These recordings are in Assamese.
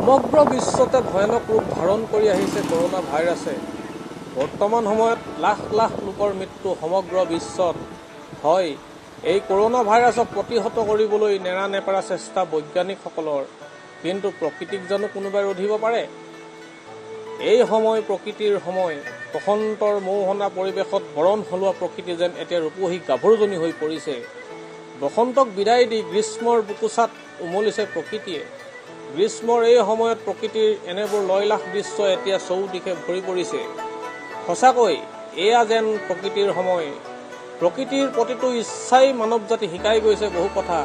সমগ্ৰ বিশ্বতে ভয়ানক ৰূপ ধাৰণ কৰি আহিছে কৰোনা ভাইৰাছে। বৰ্তমান সময়ত লাখ লাখ লোকৰ মৃত্যু সমগ্ৰ বিশ্বত হয়। এই কৰোনা ভাইৰাছক প্ৰতিহত কৰিবলৈ নেৰানেপেৰা চেষ্টা বৈজ্ঞানিকসকলৰ, কিন্তু প্ৰকৃতিক জানো কোনোবাই ৰোধিব পাৰে? এই সময় প্ৰকৃতিৰ সময়। বসন্তৰ মৌহনা পৰিৱেশত বৰণ হলোৱা প্ৰকৃতি যেন এতিয়া ৰূপহী গাভৰুজনী হৈ পৰিছে। বসন্তক বিদায় দি গ্ৰীষ্মৰ বুকুচাত উমলিছে প্ৰকৃতিয়ে। গ্ৰীষ্মৰ এই সময়ত প্ৰকৃতিৰ এনেবোৰ লয়লাস দৃশ্য এতিয়া চৌদিশে ভৰি পৰিছে। সঁচাকৈ এয়া যেন প্ৰকৃতিৰ সময়। প্ৰকৃতিৰ প্ৰতিটো ইচ্ছাই মানৱ জাতি শিকাই গৈছে বহু কথা।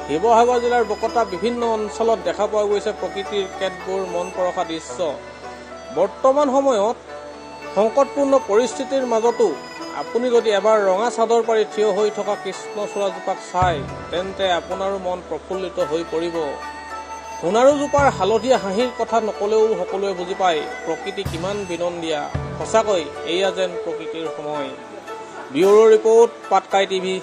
শিৱসাগৰ জিলাৰ বকতা বিভিন্ন অঞ্চলত দেখা পোৱা গৈছে প্ৰকৃতিৰ কেতবোৰ মন পৰশা দৃশ্য। বৰ্তমান সময়ত সংকটপূৰ্ণ পৰিস্থিতিৰ মাজতো আপুনি যদি এবাৰ ৰঙা চাদৰ পাৰি থিয় হৈ থকা কৃষ্ণচূড়াজোপাক চায়, তেন্তে আপোনাৰো মন প্ৰফুল্লিত হৈ পৰিব। সোণাৰুজোপাৰ হালধীয়া হাঁহিৰ কথা নকলেও সকলোৱে বুজি পায় প্ৰকৃতি কিমান বিনন্দীয়া। সঁচাকৈ এয়া যেন প্ৰকৃতিৰ সময়। Bureau report, Patkai TV.